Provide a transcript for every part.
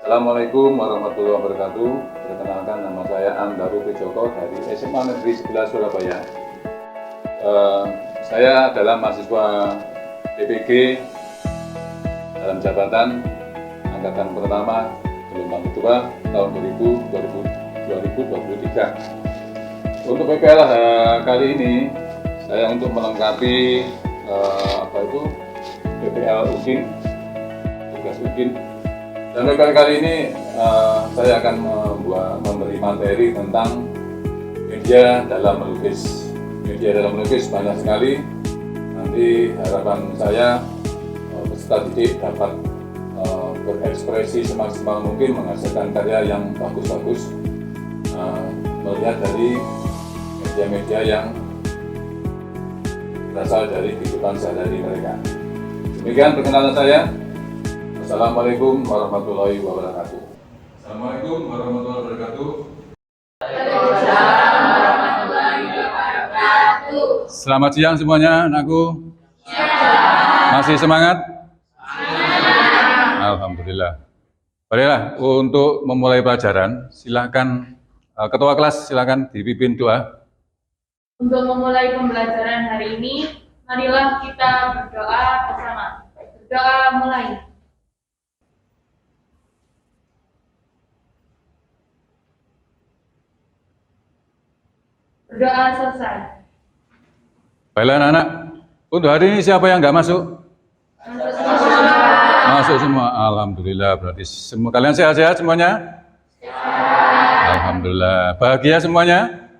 Assalamualaikum warahmatullahi wabarakatuh. Perkenalkan, nama saya Andaru Pejoko dari SMA Negeri 11 Surabaya. Saya adalah mahasiswa PPG dalam jabatan angkatan pertama gelombang kedua tahun 2023. Untuk PPL kali ini saya untuk melengkapi PPL UGIN, tugas UGIN. Dan kali ini saya akan memberi materi tentang media dalam melukis. Media dalam melukis banyak sekali. Nanti harapan saya peserta didik dapat berekspresi semaksimal mungkin, menghasilkan karya yang bagus-bagus, melihat dari media-media yang berasal dari kehidupan sehari-hari mereka. Demikian perkenalan saya. Assalamualaikum warahmatullahi wabarakatuh. Assalamualaikum warahmatullahi wabarakatuh. Selamat siang semuanya, anakku. Masih semangat? Alhamdulillah. Baiklah, untuk memulai pelajaran, silakan ketua kelas silakan dipimpin doa. Untuk memulai pembelajaran hari ini, marilah kita berdoa bersama. Berdoa mulai. Berdoa selesai. Baiklah anak-anak, untuk hari ini siapa yang nggak masuk? Masuk semua. Alhamdulillah, berarti semua kalian sehat-sehat semuanya? Alhamdulillah. Bahagia semuanya?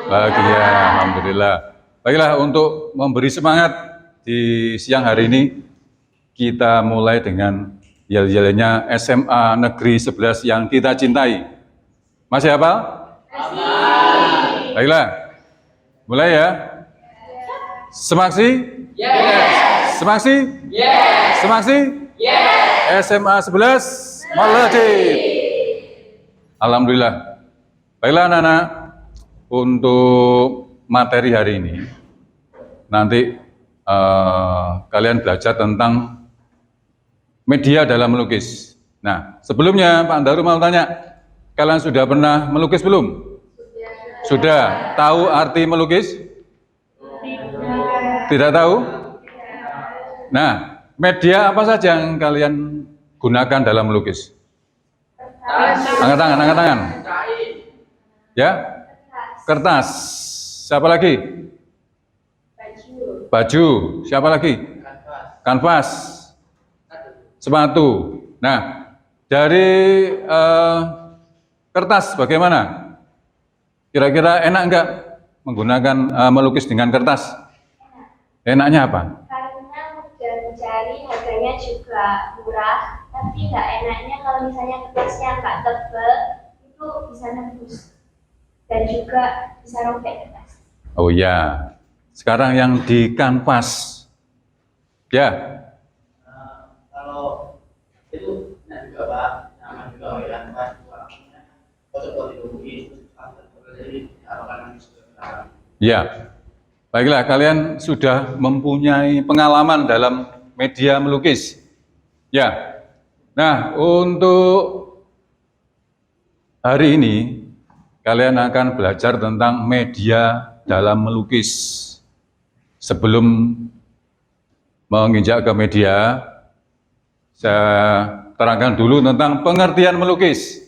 Bahagia, alhamdulillah. Baiklah, untuk memberi semangat di siang hari ini, kita mulai dengan yel-yelnya SMA Negeri 11 yang kita cintai. Masih hafal? Baiklah, mulai ya. Semaksi? Yes. Semaksi? Yes. Semaksi? Yes. SMA 11? Melejit. Alhamdulillah. Baiklah anak-anak, untuk materi hari ini, nanti kalian belajar tentang media dalam melukis. Nah, sebelumnya Pak Andaru mau tanya, kalian sudah pernah melukis belum? Sudah. Tahu arti melukis? Tidak tahu? Nah, media apa saja yang kalian gunakan dalam melukis? Angkat tangan, angkat tangan. Ya? Kertas. Siapa lagi? Baju. Siapa lagi? Kanvas. Sepatu. Nah, dari kertas bagaimana? Kira-kira enak enggak menggunakan melukis dengan kertas? Enaknya apa? Karena mudah dicari, harganya juga murah, tapi nggak enaknya kalau misalnya kertasnya nggak tebal, itu bisa nembus dan juga bisa robek kertas. Oh iya, sekarang yang di kanvas, ya. Kalau itu juga Pak, nama juga kanvas, warnanya fotokopi lukis, jadi arogan sudah. Ya, baiklah, kalian sudah mempunyai pengalaman dalam media melukis. Ya, nah untuk hari ini kalian akan belajar tentang media dalam melukis. Sebelum menginjak ke media, saya terangkan dulu tentang pengertian melukis.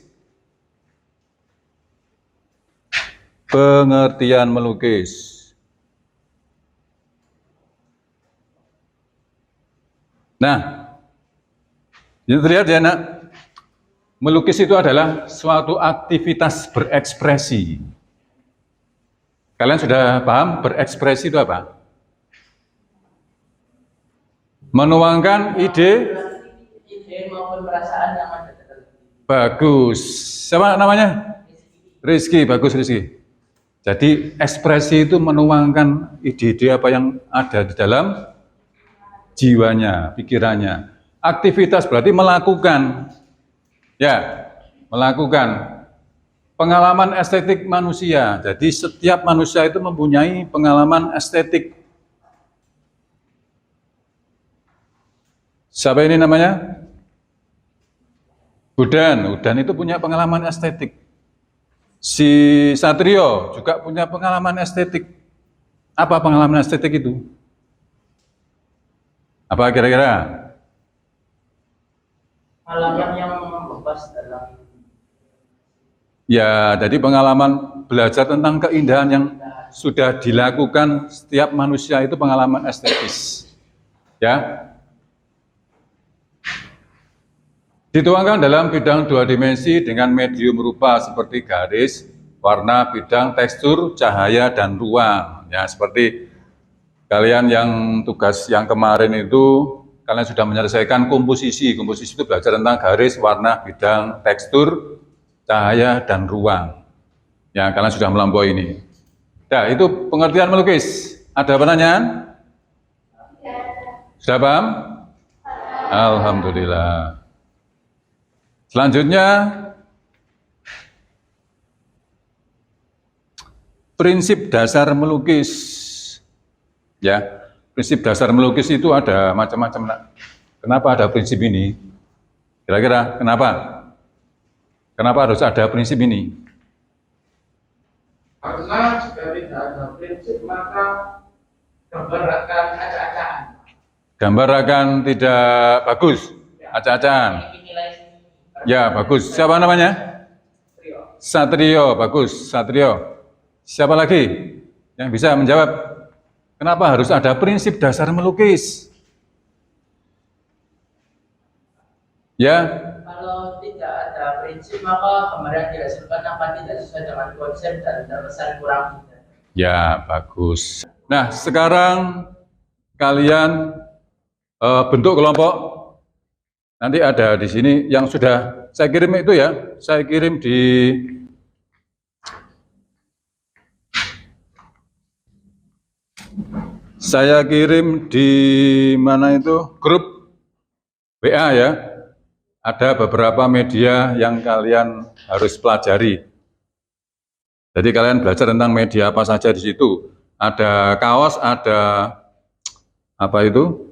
Pengertian melukis. Nah, itu terlihat ya nak, melukis itu adalah suatu aktivitas berekspresi. Kalian sudah paham berekspresi itu apa? Menuangkan ide maupun perasaan yang ada dalam diri. Bagus. Siapa namanya? Rizky, bagus Rizky. Jadi ekspresi itu menuangkan ide-ide apa yang ada di dalam jiwanya, pikirannya. Aktivitas berarti melakukan, ya, melakukan pengalaman estetik manusia. Jadi setiap manusia itu mempunyai pengalaman estetik. Siapa ini namanya? Udan itu punya pengalaman estetik. Si Satrio juga punya pengalaman estetik. Apa pengalaman estetik itu? Apa kira-kira? Pengalaman yang membebas dalam Ya, jadi pengalaman belajar tentang keindahan yang sudah dilakukan setiap manusia itu pengalaman estetis. Ya. Dituangkan dalam bidang dua dimensi dengan medium rupa seperti garis, warna, bidang, tekstur, cahaya, dan ruang. Ya, seperti kalian yang tugas yang kemarin itu, kalian sudah menyelesaikan komposisi. Komposisi itu belajar tentang garis, warna, bidang, tekstur, cahaya, dan ruang. Ya, kalian sudah melampaui ini. Nah, itu pengertian melukis. Ada pertanyaan? Sudah paham? Alhamdulillah. Selanjutnya, prinsip dasar melukis. Ya, prinsip dasar melukis itu ada macam-macam. Nak. Kenapa ada prinsip ini? Kira-kira kenapa? Kenapa harus ada prinsip ini? karena jika tidak ada prinsip maka gambar akan acak-acakan. Gambar akan tidak bagus, acak-acakan. Ya, bagus. Siapa namanya? Satrio, bagus. Satrio. Siapa lagi yang bisa menjawab? Kenapa harus ada prinsip dasar melukis? Ya, Kalau tidak ada prinsip, maka gambar yang dihasilkan akan tidak sesuai dengan konsep dan terkesan kurang. ya bagus. Nah, sekarang kalian bentuk kelompok. Nanti ada di sini yang sudah saya kirim itu ya. Saya kirim di mana itu? Grup WA ya. Ada beberapa media yang kalian harus pelajari. Jadi kalian belajar tentang media apa saja di situ. Ada kaos, ada apa itu?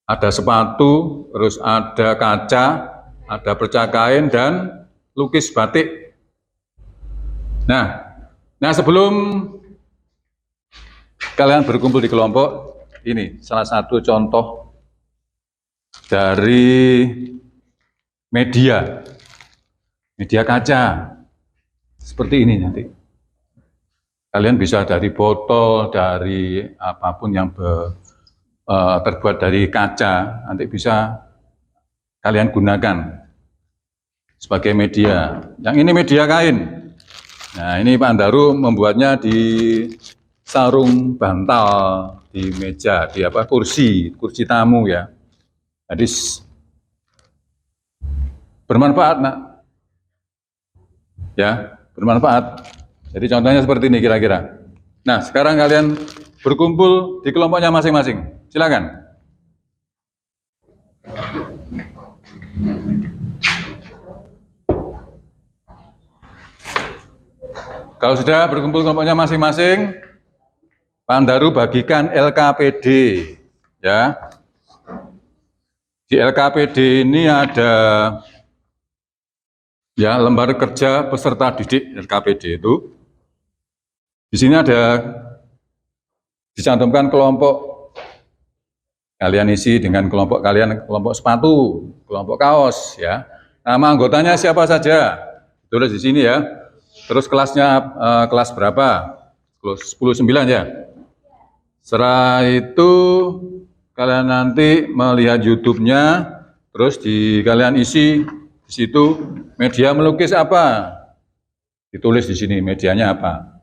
Ada sepatu, terus ada kaca, ada perca kain dan lukis batik. Nah sebelum kalian berkumpul di kelompok, ini salah satu contoh dari media kaca seperti ini nanti. Kalian bisa dari botol, dari apapun yang terbuat dari kaca, nanti bisa kalian gunakan sebagai media. Yang ini media kain. Nah, ini Pak Andaru membuatnya di sarung bantal, di meja, di kursi tamu ya. Jadi bermanfaat, Nak. Ya, bermanfaat. Jadi contohnya seperti ini kira-kira. Nah, sekarang kalian berkumpul di kelompoknya masing-masing. Silakan. Kalau sudah berkumpul kelompoknya masing-masing, Pak Andaru bagikan LKPD, ya. Di LKPD ini ada ya lembar kerja peserta didik LKPD itu. Di sini ada dicantumkan kelompok kalian isi dengan kelompok kalian, kelompok sepatu, kelompok kaos, ya. Nama anggotanya siapa saja, tulis di sini ya. Terus kelasnya kelas berapa? 10-9 ya. Setelah itu kalian nanti melihat YouTube-nya, terus kalian isi di situ media melukis apa, ditulis di sini medianya apa.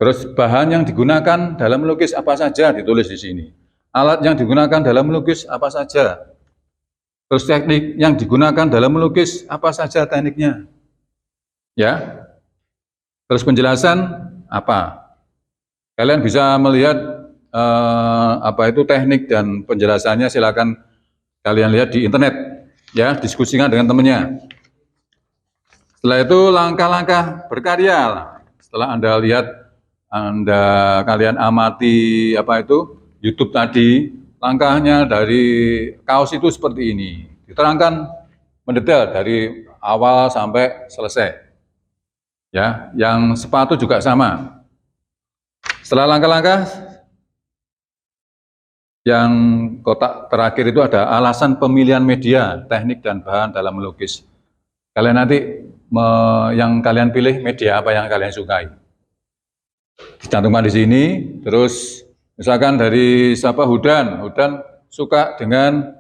Terus bahan yang digunakan dalam melukis apa saja, ditulis di sini. Alat yang digunakan dalam melukis apa saja. Terus teknik yang digunakan dalam melukis apa saja tekniknya. Ya. Terus penjelasan apa. Kalian bisa melihat apa itu teknik dan penjelasannya, silakan kalian lihat di internet. Ya, diskusikan dengan temannya. Setelah itu langkah-langkah berkarya. Setelah Anda lihat, kalian amati apa itu YouTube tadi, langkahnya dari kaos itu seperti ini. Diterangkan mendetail dari awal sampai selesai. Ya, yang sepatu juga sama. Setelah langkah-langkah, yang kotak terakhir itu ada alasan pemilihan media, teknik dan bahan dalam melukis. Kalian nanti yang kalian pilih media apa yang kalian sukai. Dicantumkan di sini. Terus misalkan dari siapa Hudan suka dengan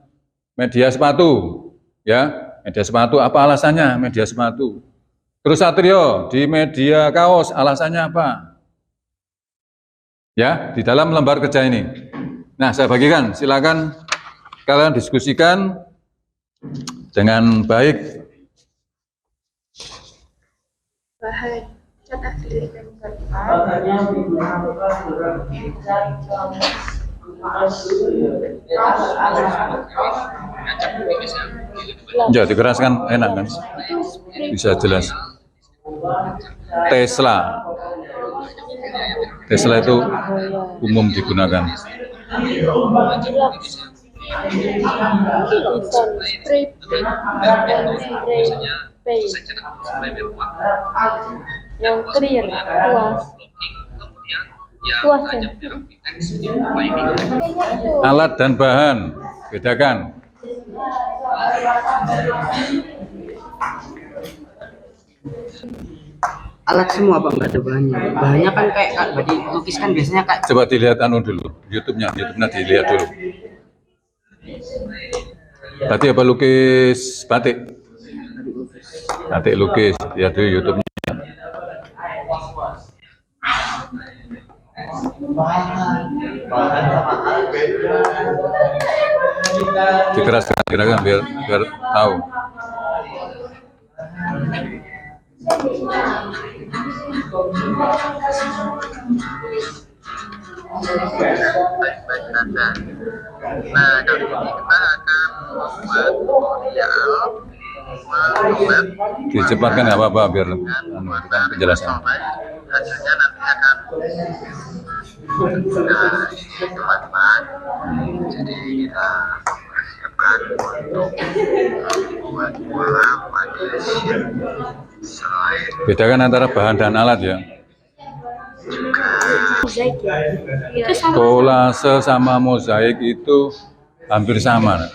media sepatu, ya media sepatu apa alasannya media sepatu. Terus Satrio di media kaos alasannya apa? Ya di dalam lembar kerja ini. Nah saya bagikan, silakan kalian diskusikan dengan baik. Bahan cat akrilik dan kertas. Makanya digunakan Ya dikeraskan enak kan? Bisa jelas. Tesla itu umum digunakan. Yang clear, puas ya. Alat dan bahan, bedakan. Alat semua Pak, nggak ada bahannya. Bahannya kan kayak badi lukis kan biasanya kayak. Coba dilihat dulu, YouTube-nya dilihat dulu. Tadi apa lukis batik? Batik lukis, lihat dulu YouTube-nya. Dikeraskan biar tahu. Nah, kali ini kita akan membuat tutorial Dicepatkan nggak apa-apa biar kita penjelasan. hasilnya nanti akan teman-teman. Jadi kita siapkan untuk membuat bola pada sheet selain Bedakan antara bahan dan alat ya. Mozaik ya. Itu sama. Kolase sama mozaik itu hampir sama.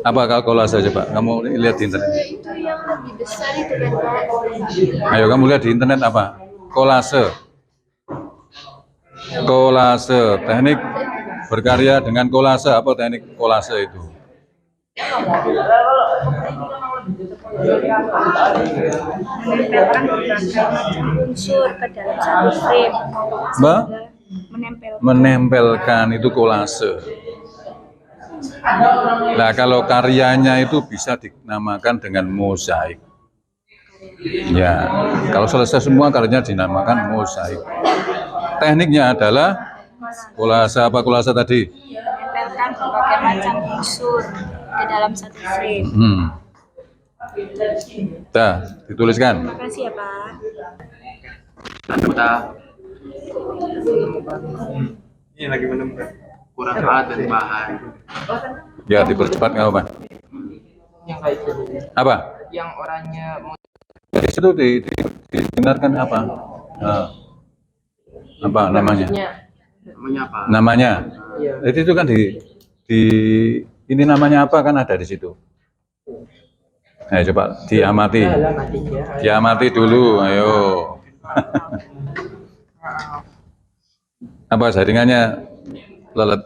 Apa kalau kolase coba? Kamu lihat di internet. Itu yang lebih besar itu kan Pak. Ayo kamu lihat di internet apa? Kolase. Kolase, teknik berkarya dengan kolase. Apa teknik kolase itu? Menempelkan berbagai macam unsur ke dalam satu frame. Mbak? Menempelkan. Menempelkan itu kolase. Nah kalau karyanya itu bisa dinamakan dengan mozaik. Ya, kalau selesai semua karyanya dinamakan mozaik. Tekniknya adalah kolase apa kolase tadi? Menempelkan berbagai macam unsur ke dalam satu frame. Dah, dituliskan. Terima kasih ya Pak. Ini lagi menemukan kurang alat dan bahan. Ya, dipercepat nggak apa-apa. Yang kayak gitu. Apa? Yang orangnya mau Di situ didengarkan apa? Apa namanya? Namanya apa? Namanya. Iya. Jadi itu kan ini namanya apa kan ada di situ. Nah, coba diamati. Diamati dulu, ayo. Apa jaringannya lelet,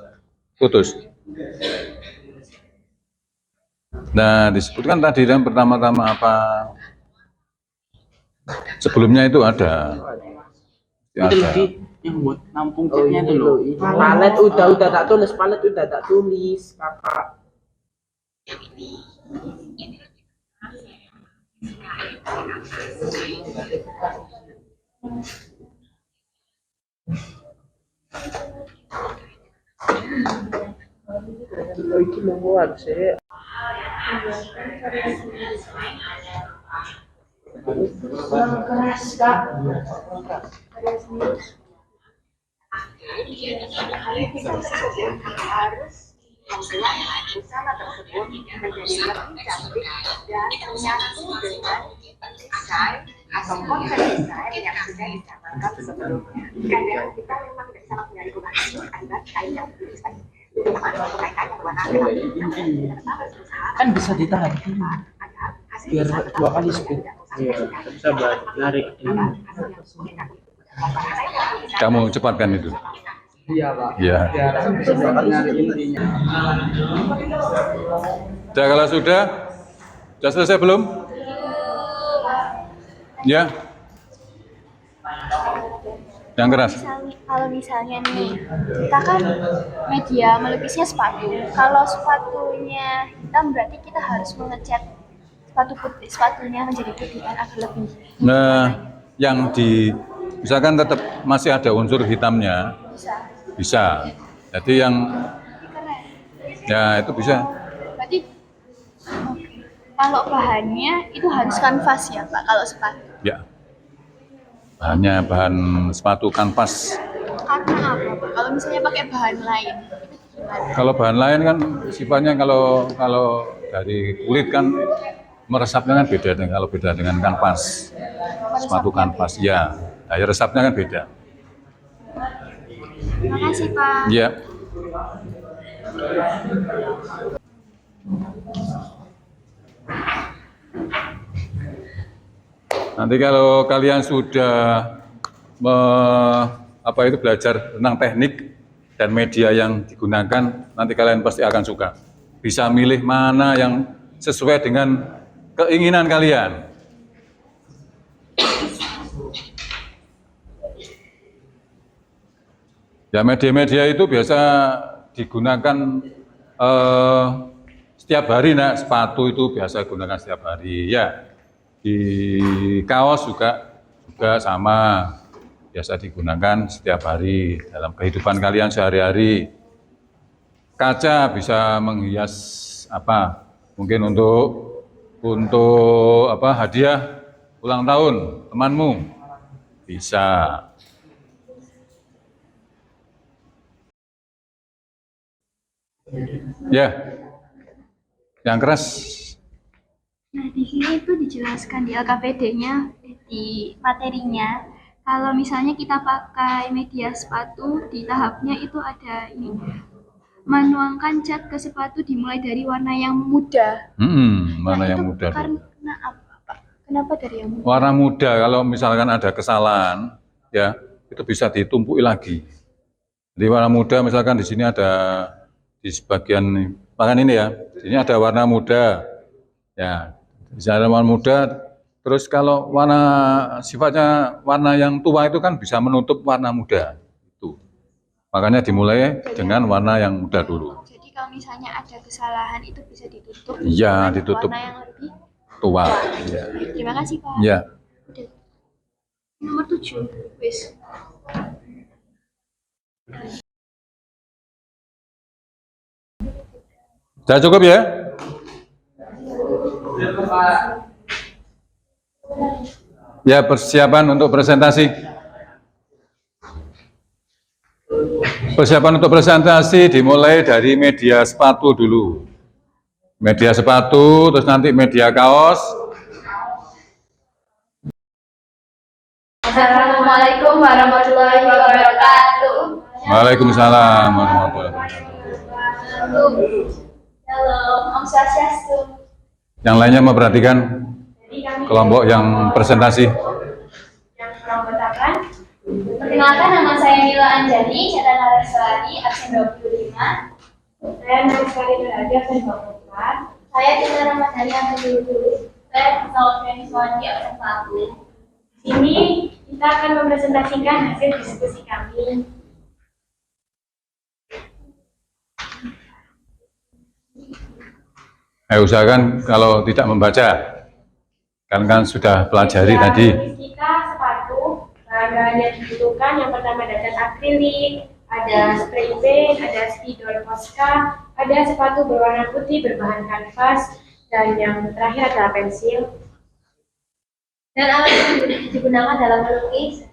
putus. Nah, disebutkan tadi yang pertama-tama apa? Sebelumnya itu ada. itu lebih yang buat nampung catnya itu loh. Palet udah tak tulis, palet udah tak tulis, Kakak. Itu membuat sih. Keras Kak. Harus membuat busana tersebut menjadi lebih cantik dan menyatu dengan desain atau konsep desain yang sudah dicanangkan sebelumnya. Kadang kita memang tidak bisa menghindari perubahan akibat kain yang desain. Kan bisa ditahan biar 2 kali speed. Iya, bisa buat narik ini. Kamu cepatkan itu. Iya Pak. Ya. Biar bisa dapat nyari intinya. Sudah, kalau sudah selesai belum? Ya. Yang keras. Kalau misalnya nih, kita kan media melukisnya sepatu. Kalau sepatunya hitam berarti kita harus mengecat sepatunya menjadi putih kan agar lebih. Nah, yang misalkan tetap masih ada unsur hitamnya, bisa. Jadi yang ya itu bisa. Berarti kalau bahannya itu harus kanvas ya Pak kalau sepatu. Ya. Bahan sepatu kanvas. Karena apa Pak? Kalau misalnya pakai bahan lain itu gimana? Kalau bahan lain kan sifatnya kalau dari kulit kan meresapnya kan beda dengan kalau beda dengan kanvas. Sepatu kanvas ya. Daya resapnya kan beda. Terima kasih Pak. Ya. Nanti kalau kalian sudah belajar tentang teknik dan media yang digunakan, nanti kalian pasti akan suka. Bisa milih mana yang sesuai dengan keinginan kalian. Ya, media-media itu biasa digunakan setiap hari, nak. Sepatu itu biasa gunakan setiap hari, ya. Di kaos juga sama, biasa digunakan setiap hari dalam kehidupan kalian sehari-hari. Kaca bisa menghias mungkin untuk hadiah ulang tahun temanmu, bisa. Ya, yang keras. Nah, di sini itu dijelaskan di LKPD-nya, di materinya, kalau misalnya kita pakai media sepatu, di tahapnya itu ada ini, menuangkan cat ke sepatu dimulai dari warna yang muda. Warna yang itu muda. Karena apa, Pak? Kenapa dari yang muda? Warna muda, kalau misalkan ada kesalahan, ya itu bisa ditumpuk lagi. Jadi warna muda, misalkan di sini ada di sebagian bahkan ini ya, di sini ada warna muda, ya. Bisa ada warna muda, terus kalau sifatnya warna yang tua itu kan bisa menutup warna muda itu. Makanya dimulai dengan warna yang muda dulu. Jadi kalau misalnya ada kesalahan itu bisa ditutup. Iya, dengan ditutup. warna yang lebih Tua. Ya. Terima kasih Pak. Ya. Udah. Nomor 7, wis. Sudah cukup ya? Ya, persiapan untuk presentasi. Persiapan untuk presentasi dimulai dari media sepatu dulu. Media sepatu, terus nanti media kaos. Assalamualaikum warahmatullahi wabarakatuh. Waalaikumsalam warahmatullahi wabarakatuh. Halo, Om Swastiastu. Yang lainnya memperhatikan kelompok yang presentasi. Yang peranggotakan. Perkenalkan, nama saya Mila Anjani, catatan Lestari, absen 25. Saya Naskari Berhadi, absen 24. Saya Tina Ramadhani, absen 20. Saya Saudari Swadi, absen 1. Ini kita akan mempresentasikan hasil diskusi kami. Usahakan kalau tidak membaca, kan sudah pelajari tadi. Kita sepatu, bahan yang dibutuhkan yang pertama ada cat akrilik, ada spray paint, ada spidol Posca, ada sepatu berwarna putih berbahan kanvas, dan yang terakhir adalah pensil. Dan alat yang digunakan dalam melukis.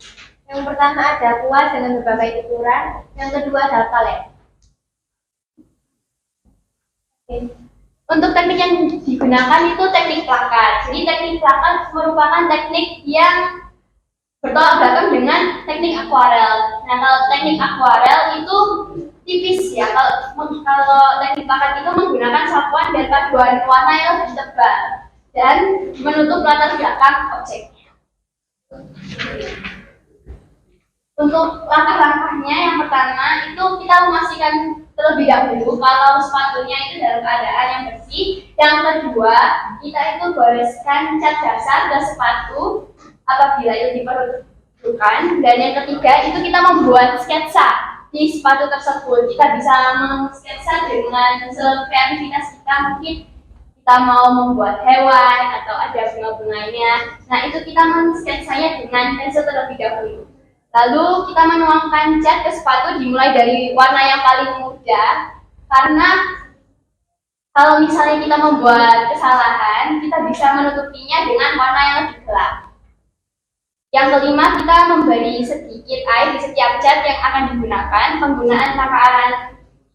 Yang pertama ada kuas dengan berbagai ukuran. Yang kedua adalah palet. Untuk teknik yang digunakan itu teknik plakat. Jadi teknik plakat merupakan teknik yang bertolak belakang dengan teknik akuarel. Nah, kalau teknik akuarel itu tipis ya. Kalau teknik plakat itu menggunakan sapuan dan paduan warna yang lebih tebal dan menutup latar belakang objeknya. Untuk langkah-langkahnya, yang pertama itu kita memastikan terlebih dahulu kalau sepatunya itu dalam keadaan yang bersih. Yang kedua, kita itu goreskan cat dasar ke sepatu apabila itu diperlukan. Dan yang ketiga itu kita membuat sketsa di sepatu tersebut. Kita bisa mengsketsa dengan sekreativitas kita, mungkin kita mau membuat hewan atau ada bunga-bunganya. Nah, itu kita mensketsanya dengan pensil terlebih dahulu. Lalu kita menuangkan cat ke sepatu dimulai dari warna yang paling mudah, karena kalau misalnya kita membuat kesalahan, kita bisa menutupinya dengan warna yang lebih gelap. Yang kelima, kita memberi sedikit air di setiap cat yang akan digunakan. Penggunaan takaran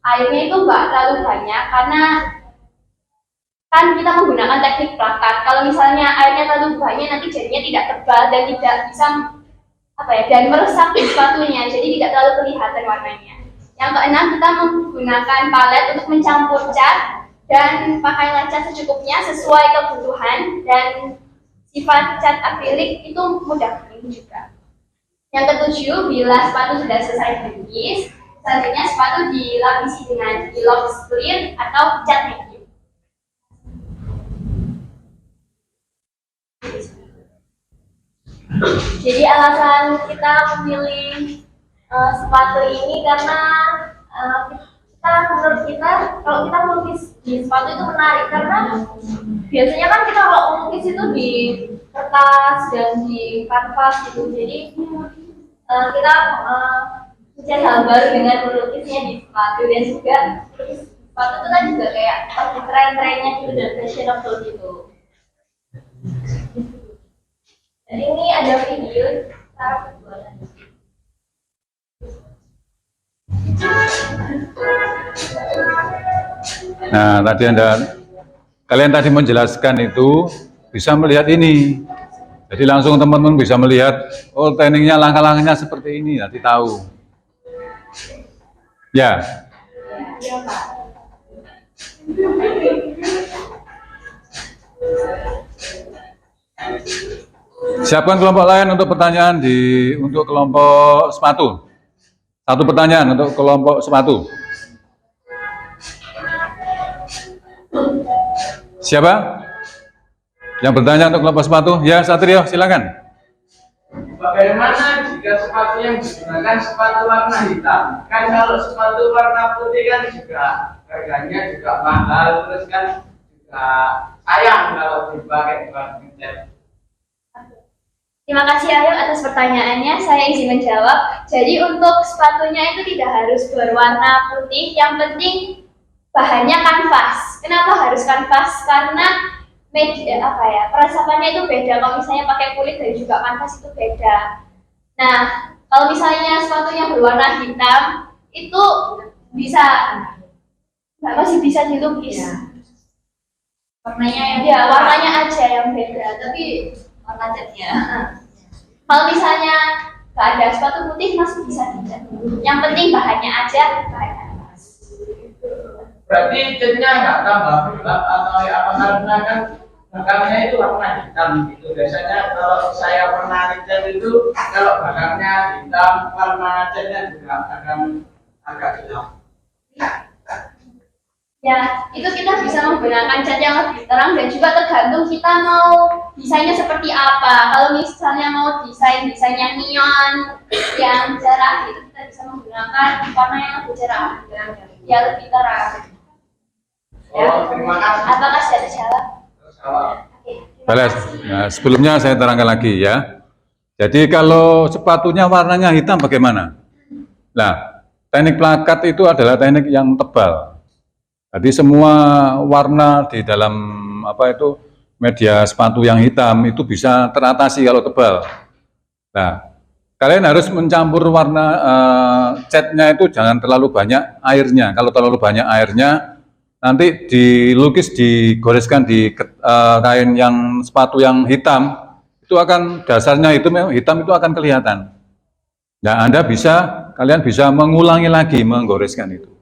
airnya itu nggak terlalu banyak, karena kan kita menggunakan teknik plakat. Kalau misalnya airnya terlalu banyak, nanti jadinya tidak tebal dan tidak bisa dan meresap di sepatunya, jadi tidak terlalu kelihatan warnanya. Yang keenam, kita menggunakan palet untuk mencampur cat dan pakailah cat secukupnya sesuai kebutuhan, dan sifat cat akrilik itu mudah kering juga. Yang ketujuh, bila sepatu sudah selesai dilukis, selanjutnya sepatu dilapisi dengan elox clear atau cat medium. Jadi alasan kita memilih sepatu ini karena menurut kita kalau kita melukis di sepatu itu menarik, karena biasanya kan kita kalau melukis itu di kertas dan di kanvas gitu. Jadi kita mencari hal baru dengan melukisnya di sepatu, dan juga melukis sepatu itu kan juga kayak tren-trennya gitu dan fashionable gitu. Dan ini ada video cara pembuatan. Nah, kalian tadi menjelaskan itu bisa melihat ini. Jadi langsung teman-teman bisa melihat, oh tekniknya langkah-langkahnya seperti ini, nanti tahu. Ya. Ya, Pak. Siapkan kelompok lain untuk pertanyaan untuk kelompok sepatu. Satu pertanyaan untuk kelompok sepatu. Siapa yang bertanya untuk kelompok sepatu? Ya, Satrio, silakan. Bagaimana jika sepatu yang digunakan sepatu warna hitam? Kan kalau sepatu warna putih kan juga harganya juga mahal, terus kan juga sayang kalau dipakai buat ngecat. Terima kasih Ayu atas pertanyaannya, saya izin menjawab. Jadi untuk sepatunya itu tidak harus berwarna putih, yang penting bahannya kanvas. Kenapa harus kanvas? Karena perasapannya itu beda. Kalau misalnya pakai kulit dan juga kanvas itu beda. Nah, kalau misalnya sepatunya berwarna hitam, itu masih bisa dilukis. Warnanya aja yang beda, tapi warna catnya. Kalau misalnya nggak ada sepatu putih masih bisa dicat. Yang penting bahannya aja bahan kanvas. Berarti catnya nggak tambah gelap atau apa, karena kan belakangnya itu warna hitam gitu. Biasanya kalau saya pernah ngecat itu, kalau belakangnya hitam, warna catnya juga akan agak gelap. Ya, itu kita bisa menggunakan cat yang lebih terang, dan juga tergantung kita mau desainnya seperti apa. Kalau misalnya mau desainnya neon yang cerah, itu kita bisa menggunakan warna yang lebih cerah, ya lebih terang. Ya. Terima kasih. Apakah sudah terjawab? Balas. Nah, sebelumnya saya terangkan lagi ya. Jadi kalau sepatunya warnanya hitam bagaimana? Nah, teknik plakat itu adalah teknik yang tebal. Jadi semua warna di dalam media sepatu yang hitam itu bisa teratasi kalau tebal. Nah, kalian harus mencampur warna catnya itu jangan terlalu banyak airnya. Kalau terlalu banyak airnya, nanti dilukis, digoreskan di kain yang sepatu yang hitam, itu akan dasarnya itu hitam itu akan kelihatan. Nah, kalian bisa mengulangi lagi menggoreskan itu.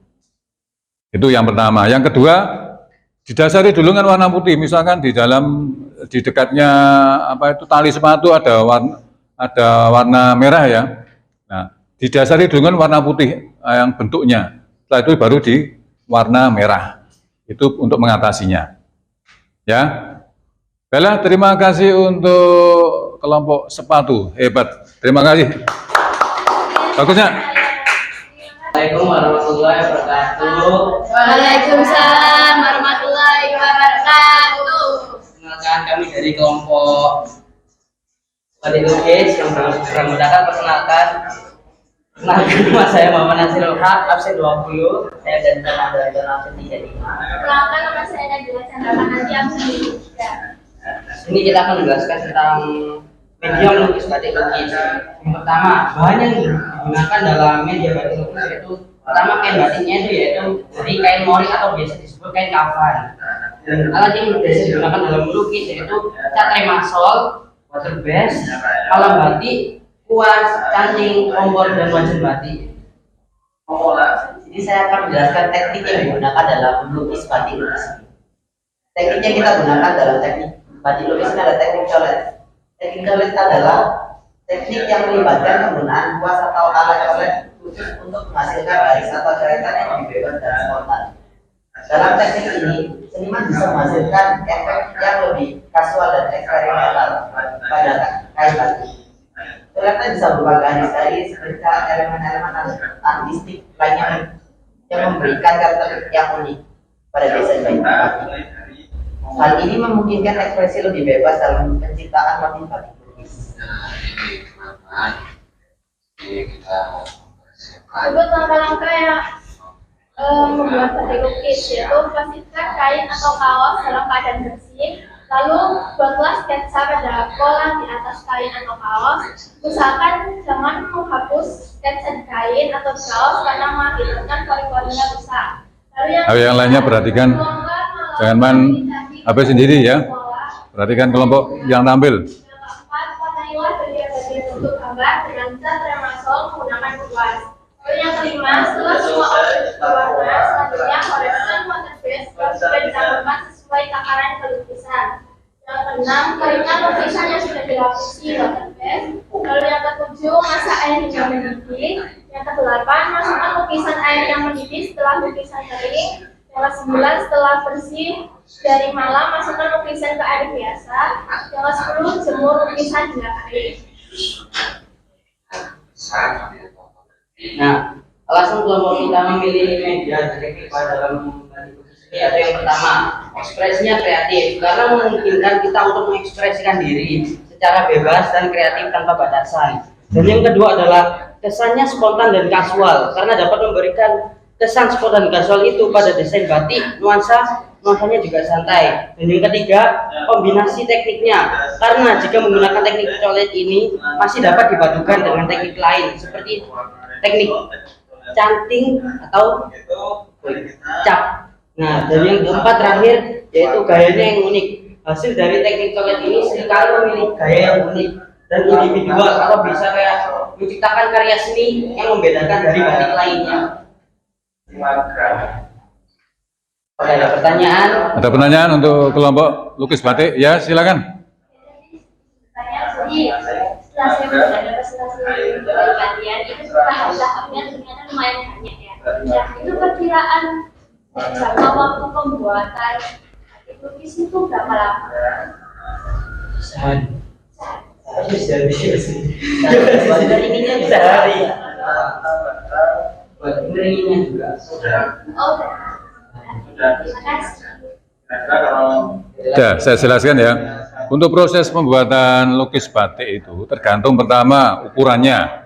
Itu yang pertama. Yang kedua, didasari dulu dengan warna putih. Misalkan di dekatnya tali sepatu ada warna merah ya. Nah, didasari dengan warna putih yang bentuknya. Setelah itu baru di warna merah. Itu untuk mengatasinya. Ya. Baiklah, terima kasih untuk kelompok sepatu. Hebat. Terima kasih. Bagusnya. Assalamualaikum warahmatullahi wabarakatuh. Waalaikumsalam warahmatullahi wabarakatuh. Perkenalkan, kami dari kelompok Batik Lukis yang bermudahkan perkenalkan. Nama saya Muhammad Nasirul Haq, absen 20. Saya dari teman dari absen 35. Perkenalkan, nama saya Nabila Chandra Pananti, absen 3. Ini kita akan menjelaskan tentang media melukis batik lukis. Yang pertama, bahan yang digunakan dalam media batik lukis yaitu pertama kain batiknya itu yaitu dari kain mori atau biasa disebut kain kafan. Dan alat yang biasa digunakan dalam melukis yaitu cat remasol, water base, alam batik, kuas, cancing, kompor, dan wajan batik. Jadi saya akan menjelaskan teknik yang digunakan dalam melukis batik lukis. Teknik yang kita gunakan dalam teknik batik lukis ini adalah teknik colet. Teknik colet adalah teknik yang melibatkan penggunaan kuas atau alat colet khusus untuk menghasilkan garis atau coretan yang lebih bebas dan spontan. Dalam teknik ini, seniman bisa menghasilkan efek yang lebih kasual dan eksperimental pada kain batik. Coletnya bisa berupa garis-garis, serta elemen-elemen artistik lainnya yang memberikan karakter yang unik pada desain batik. Hal ini memungkinkan ekspresi lebih bebas dalam penciptaan motif batik lukis. Untuk langkah-langkah yang membuat batik lukis, yaitu pastikan kain atau kaos dalam keadaan bersih. Lalu buatlah sketsa pada pola di atas kain atau kaos. Usahakan jangan menghapus sketsa di kain atau di kaos karena mengakibatkan pori-porinya rusak. Lalu yang lainnya perhatikan, jangan main HP sendiri ya. Perhatikan kelompok yang tampil. Yang keempat, warnailah bagian-bagian bentuk gambar dengan cat remasol menggunakan kuas. Lalu yang kelima, setelah semua objek berwarna, selanjutnya koreskan water base yang sudah dicampurkan sesuai takaran pelukisan. Yang keenam, keringkan lukisan yang sudah dilapisi water base. Lalu yang ketujuh, masak air hingga mendidih. Yang kedelapan, masukkan lukisan air yang mendidih setelah lukisan kering. Yang ke-9, setelah bersih dari malam, masukkan lukisan ke air biasa. Yang ke-10, jemur lukisan hingga kering. Nah, alasan kelompok kita memilih media teknik dalam batik lukis ini ada yang pertama, ekspresinya kreatif karena memungkinkan kita untuk mengekspresikan diri secara bebas dan kreatif tanpa batasan. Dan yang kedua adalah kesannya spontan dan kasual karena dapat memberikan kesan spontan dan kasual itu pada desain batik, nuansanya juga santai. Dan yang ketiga, kombinasi tekniknya karena jika menggunakan teknik colet ini masih dapat dipadukan dengan teknik lain seperti teknik canting atau cap. Nah, dan yang keempat terakhir yaitu gayanya yang unik. Hasil dari teknik colet ini seringkali memilih gaya yang unik dan individual atau bisa kayak menciptakan karya seni yang membedakan dari batik lainnya. Oke, ada pertanyaan? Ada pertanyaan untuk kelompok lukis batik? Ya, silakan. Jadi setelah saya menjalani presentasi dari latihan itu tahap-tahapnya ternyata lumayan banyak ya. Nah, itu perkiraan jangka waktu pembuatan batik lukis itu berapa lama? Sehari. Buat ininya sehari. Buat ininya juga. Oh, terima kasih. Ya, saya jelaskan ya. Untuk proses pembuatan lukis batik itu tergantung pertama ukurannya.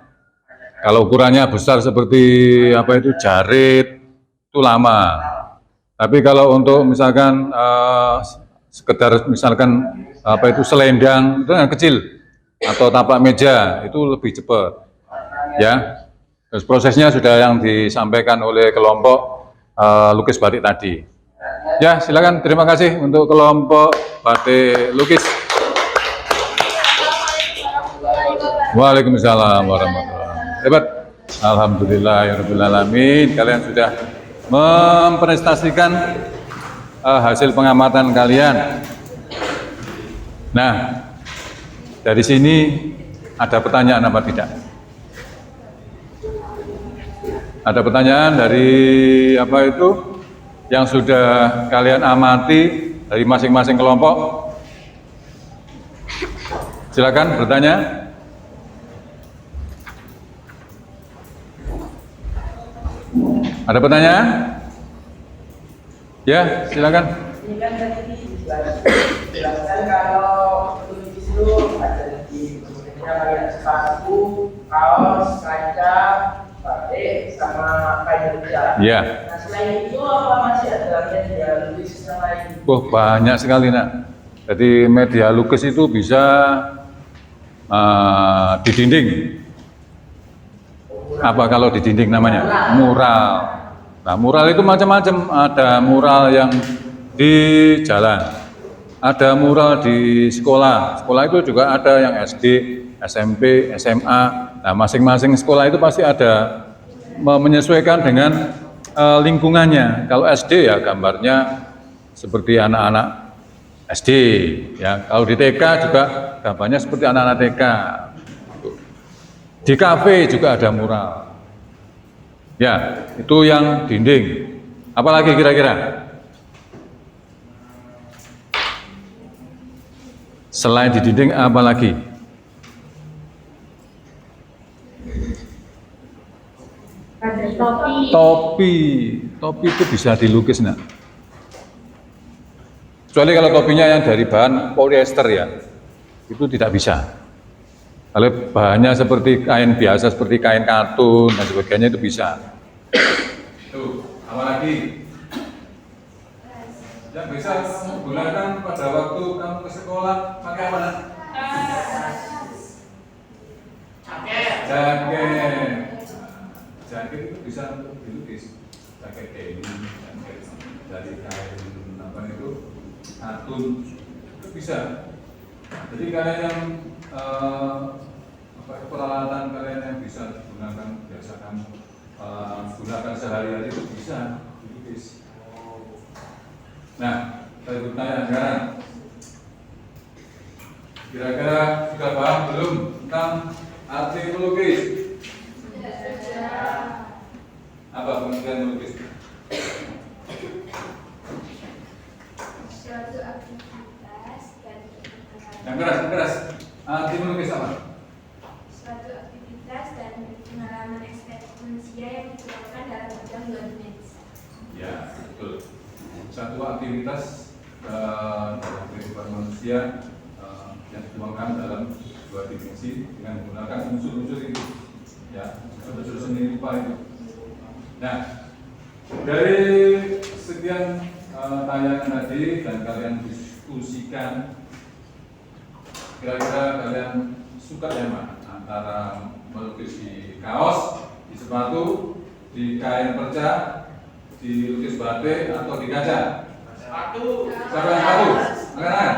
Kalau ukurannya besar seperti jarit itu lama. Tapi kalau untuk misalkan sekedar misalkan selendang itu yang kecil atau taplak meja itu lebih cepat. Ya. Terus prosesnya sudah yang disampaikan oleh kelompok lukis batik tadi. Ya, silakan. Terima kasih untuk kelompok batik lukis. Waalaikumsalam warahmatullahi wabarakatuh. Hebat. Alhamdulillahirrahmanirrahim. Kalian sudah mempresentasikan hasil pengamatan kalian. Nah, dari sini ada pertanyaan apa tidak? Ada pertanyaan dari apa itu yang sudah kalian amati dari masing-masing kelompok? Silakan bertanya. Ada pertanyaan? Ya, silakan. Ini kan tadi dijelaskan kalau lukis itu ada di bentuknya kayak sepatu, kaos, kaca, batik, sama kain kerja. Ya. Nah selain itu apa masih ada media lukis yang lain? Banyak sekali nak. Jadi media lukis itu bisa di dinding. Apa kalau di dinding namanya? Mural. Nah, mural itu macam-macam. Ada mural yang di jalan, ada mural di sekolah. Sekolah itu juga ada yang SD, SMP, SMA. Nah, masing-masing sekolah itu pasti ada menyesuaikan dengan lingkungannya. Kalau SD ya gambarnya seperti anak-anak SD. Ya, kalau di TK juga gambarnya seperti anak-anak TK. Di kafe juga ada mural. Ya, itu yang dinding. Apalagi kira-kira? Selain di dinding, apa lagi? Ada topi. Topi itu bisa dilukis, nak. Kecuali kalau topinya yang dari bahan polyester ya, itu tidak bisa. Kalau bahannya seperti kain biasa, seperti kain katun dan sebagainya itu bisa. Tuh, apa lagi? Yang bisa kamu gunakan pada waktu kamu ke sekolah pakai apa? Jaket itu bisa untuk dilukis. Jaket denim, jaket dari kain apa itu katun itu bisa. Jadi kalian yang peralatan kalian yang bisa digunakan biasa kamu gunakan sehari-hari itu bisa dilukis. Nah, saya bertanya sekarang, kira-kira sudah paham belum tentang arti melukis? Apa pengertian melukis? Suatu aktivitas dan Yang keras. Arti melukis apa? suatu aktivitas dan pengalaman estetik manusia yang dituangkan dalam bidang dua dimensi. Ya, betul. Satu aktivitas dalam kehidupan manusia yang dituangkan dalam dua dimensi dengan menggunakan unsur-unsur itu, ya, unsur seni rupa itu. Nah, dari sekian tayangan tadi dan kalian diskusikan, kira-kira kalian suka yang mana? Antara melukis di kaos, di sepatu, di kain perca, di lukis batik atau di kaca? Sepatu. Siapa yang sepatu? Angkat.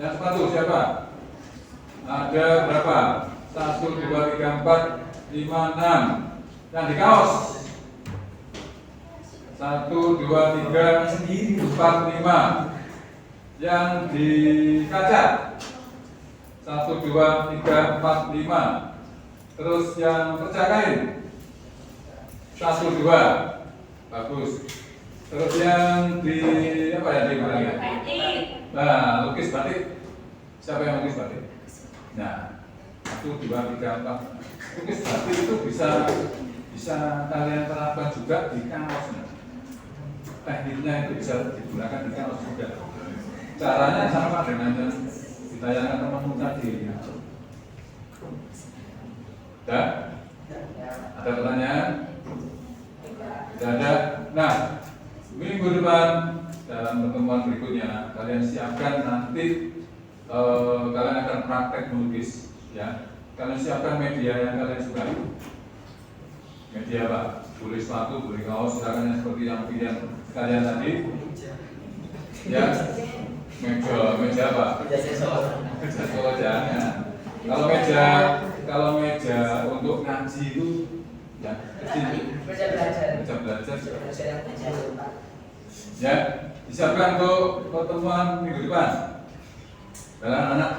Yang sepatu siapa? Ada berapa? 1, 2, 3, 4, 5, 6. Yang di kaos? 1, 2, 3, 4, 5. Yang di kaca? 1, 2, 3, 4, 5. Terus yang perca kain? 1, 2. Bagus. Terus yang di apa ya di nah, lukis batik. Siapa yang lukis batik? Nah, 1, 2, 3, 4. Lukis batik itu bisa kalian terapkan juga di kaos. Tekniknya itu bisa digunakan di kaos juga. Caranya sama dengan yang ditayangkan temanmu tadi. Ada? Ada pertanyaan? Tidak ada? Nah, minggu depan dalam pertemuan berikutnya kalian siapkan nanti kalian akan praktek melukis, ya. Kalian siapkan media yang kalian sukai. Media apa? Boleh sepatu, boleh kaos, silakan yang seperti yang pilihan kalian tadi. Ya, meja apa? Meja sensor. Meja sekolah jangan. Kalau meja untuk ngaji itu ya kecil. Meja belajar. Meja belajar. Meja yang kecil. Ya, disiapkan untuk pertemuan minggu depan. Anak-anak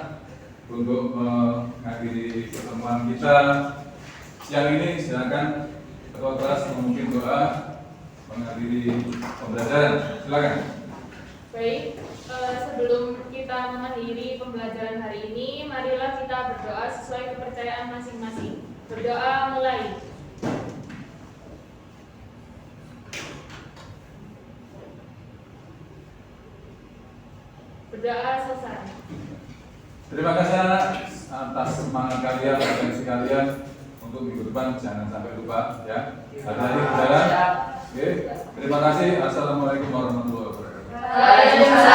untuk menghadiri pertemuan kita siang ini, silakan ketua kelas memimpin doa menghadiri pembelajaran. Silakan. Baik, sebelum kita mengakhiri pembelajaran hari ini, marilah kita berdoa sesuai kepercayaan masing-masing. Berdoa mulai. Berdoa selesai. Terima kasih anak atas semangat kalian, atensi kalian untuk minggu depan jangan sampai lupa ya. Hati-hati di jalan. Oke. Terima kasih. Assalamualaikum warahmatullahi wabarakatuh. Waalaikumsalam.